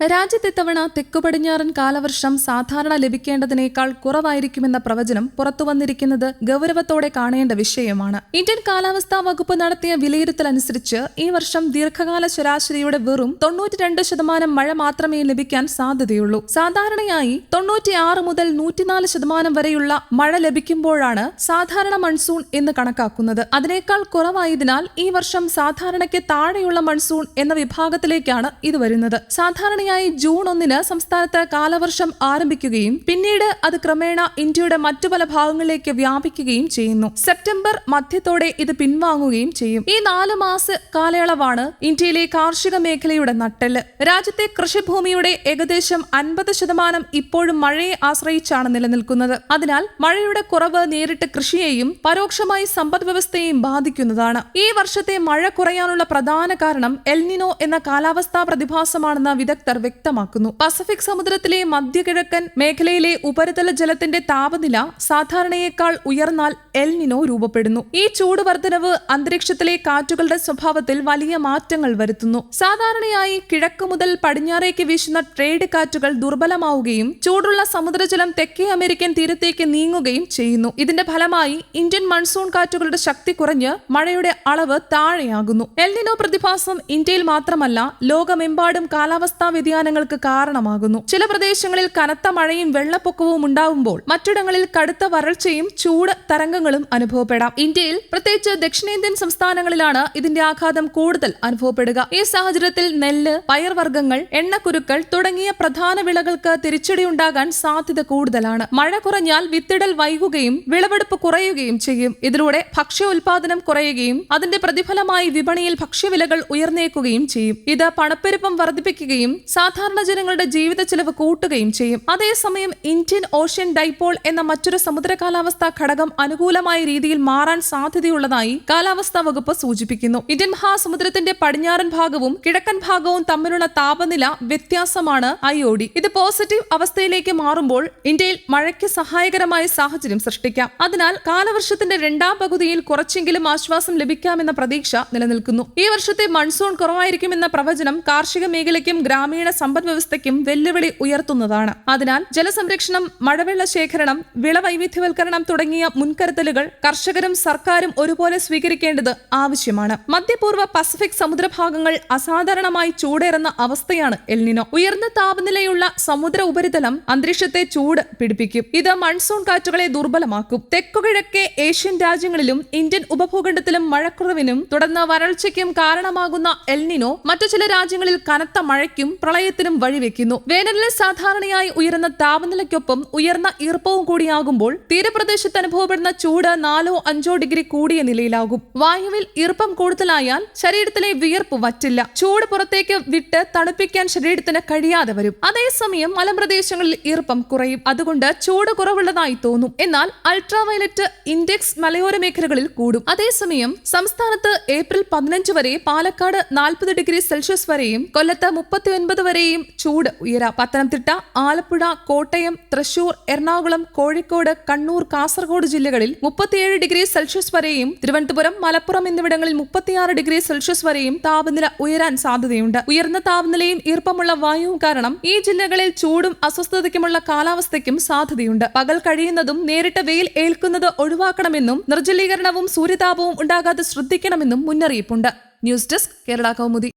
രാജ്യത്തിത്തവണ തെക്കുപടിഞ്ഞാറൻ കാലവർഷം സാധാരണ ലഭിക്കേണ്ടതിനേക്കാൾ കുറവായിരിക്കുമെന്ന പ്രവചനം പുറത്തുവന്നിരിക്കുന്നത് ഗൗരവത്തോടെ കാണേണ്ട വിഷയമാണ്. ഇന്ത്യൻ കാലാവസ്ഥാ വകുപ്പ് നടത്തിയ വിലയിരുത്തലനുസരിച്ച് ഈ വർഷം ദീർഘകാല ശരാശരിയുടെ വെറും 92% മഴ മാത്രമേ ലഭിക്കാൻ സാധ്യതയുള്ളൂ. സാധാരണയായി 96 മുതൽ 104% വരെയുള്ള മഴ ലഭിക്കുമ്പോഴാണ് സാധാരണ മൺസൂൺ എന്ന് കണക്കാക്കുന്നത്. അതിനേക്കാൾ കുറവായതിനാൽ ഈ വർഷം സാധാരണയ്ക്ക് താഴെയുള്ള മൺസൂൺ എന്ന വിഭാഗത്തിലേക്കാണ് ഇത് വരുന്നത്. സാധാരണ ജൂൺ 1 സംസ്ഥാനത്ത് കാലവർഷം ആരംഭിക്കുകയും പിന്നീട് അത് ക്രമേണ ഇന്ത്യയുടെ മറ്റു പല ഭാഗങ്ങളിലേക്ക് വ്യാപിക്കുകയും ചെയ്യുന്നു. സെപ്റ്റംബർ മധ്യത്തോടെ ഇത് പിൻവാങ്ങുകയും ചെയ്യും. ഈ 4 മാസ കാലയളവാണ് ഇന്ത്യയിലെ കാർഷിക മേഖലയുടെ നട്ടെല്ല്. രാജ്യത്തെ കൃഷിഭൂമിയുടെ ഏകദേശം 50% ഇപ്പോഴും മഴയെ ആശ്രയിച്ചാണ് നിലനിൽക്കുന്നത്. അതിനാൽ മഴയുടെ കുറവ് നേരിട്ട് കൃഷിയെയും പരോക്ഷമായി സമ്പദ്വ്യവസ്ഥയെയും ബാധിക്കുന്നതാണ്. ഈ വർഷത്തെ മഴ കുറയാനുള്ള പ്രധാന കാരണം എൽനിനോ എന്ന കാലാവസ്ഥാ പ്രതിഭാസമാണെന്ന് വിദഗ്ധർ വ്യക്തമാക്കുന്നു. പസഫിക് സമുദ്രത്തിലെ മധ്യകിഴക്കൻ മേഖലയിലെ ഉപരിതല ജലത്തിന്റെ താപനില സാധാരണയേക്കാൾ ഉയർന്നാൽ എൽനിനോ രൂപപ്പെടുന്നു. ഈ ചൂട് വർധനവ് അന്തരീക്ഷത്തിലെ കാറ്റുകളുടെ സ്വഭാവത്തിൽ വലിയ മാറ്റങ്ങൾ വരുത്തുന്നു. സാധാരണയായി കിഴക്ക് മുതൽ പടിഞ്ഞാറേക്ക് വീശുന്ന ട്രേഡ് കാറ്റുകൾ ദുർബലമാവുകയും ചൂടുള്ള സമുദ്രജലം തെക്കേ അമേരിക്കൻ തീരത്തേക്ക് നീങ്ങുകയും ചെയ്യുന്നു. ഇതിന്റെ ഫലമായി ഇന്ത്യൻ മൺസൂൺ കാറ്റുകളുടെ ശക്തി കുറഞ്ഞ് മഴയുടെ അളവ് താഴെയാകുന്നു. എൽനിനോ പ്രതിഭാസം ഇന്ത്യയിൽ മാത്രമല്ല ലോകമെമ്പാടും കാലാവസ്ഥാ വ്യതിയാനങ്ങൾക്ക് കാരണമാകുന്നു. ചില പ്രദേശങ്ങളിൽ കനത്ത മഴയും വെള്ളപ്പൊക്കവും ഉണ്ടാവുമ്പോൾ മറ്റിടങ്ങളിൽ കടുത്ത വരൾച്ചയും ചൂട് തരംഗങ്ങളും അനുഭവപ്പെടാം. ഇന്ത്യയിൽ പ്രത്യേകിച്ച് ദക്ഷിണേന്ത്യൻ സംസ്ഥാനങ്ങളിലാണ് ഇതിന്റെ ആഘാതം കൂടുതൽ അനുഭവപ്പെടുക. ഈ സാഹചര്യത്തിൽ നെല്ല്, പയർവർഗ്ഗങ്ങൾ, എണ്ണക്കുരുക്കൾ തുടങ്ങിയ പ്രധാന വിളകൾക്ക് തിരിച്ചടിയുണ്ടാകാൻ സാധ്യത കൂടുതലാണ്. മഴ കുറഞ്ഞാൽ വിത്തിടൽ വൈകുകയും വിളവെടുപ്പ് കുറയുകയും ചെയ്യും. ഇതിലൂടെ ഭക്ഷ്യോൽപാദനം കുറയുകയും അതിന്റെ പ്രതിഫലമായി വിപണിയിൽ ഭക്ഷ്യവിലകൾ ഉയർന്നേക്കുകയും ചെയ്യും. ഇത് പണപ്പെരുപ്പം വർദ്ധിപ്പിക്കുകയും സാധാരണ ജനങ്ങളുടെ ജീവിത ചെലവ് കൂട്ടുകയും ചെയ്യും. അതേസമയം ഇന്ത്യൻ ഓഷ്യൻ ഡൈപോൾ എന്ന മറ്റൊരു സമുദ്ര കാലാവസ്ഥാ ഘടകം അനുകൂലമായ രീതിയിൽ മാറാൻ സാധ്യതയുള്ളതായി കാലാവസ്ഥാ വകുപ്പ് സൂചിപ്പിക്കുന്നു. ഇന്ത്യൻ മഹാസമുദ്രത്തിന്റെ പടിഞ്ഞാറൻ ഭാഗവും കിഴക്കൻ ഭാഗവും തമ്മിലുള്ള താപനില വ്യത്യാസമാണ് IOD. ഇത് പോസിറ്റീവ് അവസ്ഥയിലേക്ക് മാറുമ്പോൾ ഇന്ത്യയിൽ മഴയ്ക്ക് സഹായകരമായ സാഹചര്യം സൃഷ്ടിക്കാം. അതിനാൽ കാലവർഷത്തിന്റെ രണ്ടാം പകുതിയിൽ കുറച്ചെങ്കിലും ആശ്വാസം ലഭിക്കാമെന്ന പ്രതീക്ഷ നിലനിൽക്കുന്നു. ഈ വർഷത്തെ മൺസൂൺ കുറവായിരിക്കുമെന്ന പ്രവചനം കാർഷിക മേഖലയ്ക്കും ഗ്രാമീണ സമ്പദ്വ്യവസ്ഥയ്ക്കും വെല്ലുവിളി ഉയർത്തുന്നതാണ്. അതിനാൽ ജലസംരക്ഷണം, മഴവെള്ള ശേഖരണം, വിളവൈവിധ്യവൽക്കരണം തുടങ്ങിയ മുൻകരുതലുകൾ കർഷകരും സർക്കാരും ഒരുപോലെ സ്വീകരിക്കേണ്ടത് ആവശ്യമാണ്. മധ്യപൂർവ്വ പസഫിക് സമുദ്രഭാഗങ്ങൾ അസാധാരണമായി ചൂടേറുന്ന അവസ്ഥയാണ് എൽനിനോ. ഉയർന്ന താപനിലയുള്ള സമുദ്ര ഉപരിതലം അന്തരീക്ഷത്തെ ചൂട് പിടിപ്പിക്കും. ഇത് മൺസൂൺ കാറ്റുകളെ ദുർബലമാക്കും. തെക്കുകിഴക്കേ ഏഷ്യൻ രാജ്യങ്ങളിലും ഇന്ത്യൻ ഉപഭൂഖണ്ഡത്തിലും മഴക്കുറവിനും തുടർന്ന് വരൾച്ചയ്ക്കും കാരണമാകുന്ന എൽനിനോ മറ്റു ചില രാജ്യങ്ങളിൽ കനത്ത മഴയ്ക്കും പ്രളയത്തിനും വഴിവെക്കുന്നു. വേനലിൽ സാധാരണയായി ഉയരുന്ന താപനിലയ്ക്കൊപ്പം ഉയർന്ന ഈർപ്പവും കൂടിയാകുമ്പോൾ തീരപ്രദേശത്ത് അനുഭവപ്പെടുന്ന ചൂട് 4-5 ഡിഗ്രി കൂടിയ നിലയിലാകും. വായുവിൽ ഈർപ്പം കൂടുതലായാൽ ശരീരത്തിലെ വിയർപ്പ് വറ്റില്ല. ചൂട് പുറത്തേക്ക് വിട്ട് തണുപ്പിക്കാൻ ശരീരത്തിന് കഴിയാതെ വരും. അതേസമയം മലമ്പ്രദേശങ്ങളിൽ ഈർപ്പം കുറയും. അതുകൊണ്ട് ചൂട് കുറവുള്ളതായി തോന്നും. എന്നാൽ അൾട്രാവയലറ്റ് ഇൻഡെക്സ് മലയോര മേഖലകളിൽ കൂടും. അതേസമയം സംസ്ഥാനത്ത് ഏപ്രിൽ 15 വരെ പാലക്കാട് 40 ഡിഗ്രി സെൽഷ്യസ് വരെയും കൊല്ലത്ത് 39 വരെയും ചൂട് ഉയരാം. പത്തനംതിട്ട, ആലപ്പുഴ, കോട്ടയം, തൃശൂർ, എറണാകുളം, കോഴിക്കോട്, കണ്ണൂർ, കാസർഗോഡ് ജില്ലകളിൽ 37 ഡിഗ്രി സെൽഷ്യസ് വരെയും തിരുവനന്തപുരം, മലപ്പുറം എന്നിവിടങ്ങളിൽ 36 ഡിഗ്രി സെൽഷ്യസ് വരെയും താപനില ഉയരാൻ സാധ്യതയുണ്ട്. ഉയർന്ന താപനിലയും ഈർപ്പമുള്ള വായുവും കാരണം ഈ ജില്ലകളിൽ ചൂടും അസ്വസ്ഥതയ്ക്കുമുള്ള കാലാവസ്ഥയ്ക്കും സാധ്യതയുണ്ട്. പകൽ കഴിയുന്നതും നേരിട്ട് വെയിൽ ഏൽക്കുന്നത് ഒഴിവാക്കണമെന്നും നിർജ്ജലീകരണവും സൂര്യതാപവും ഉണ്ടാകാതെ ശ്രദ്ധിക്കണമെന്നും മുന്നറിയിപ്പുണ്ട്. News desk, Kerala Kaumudi.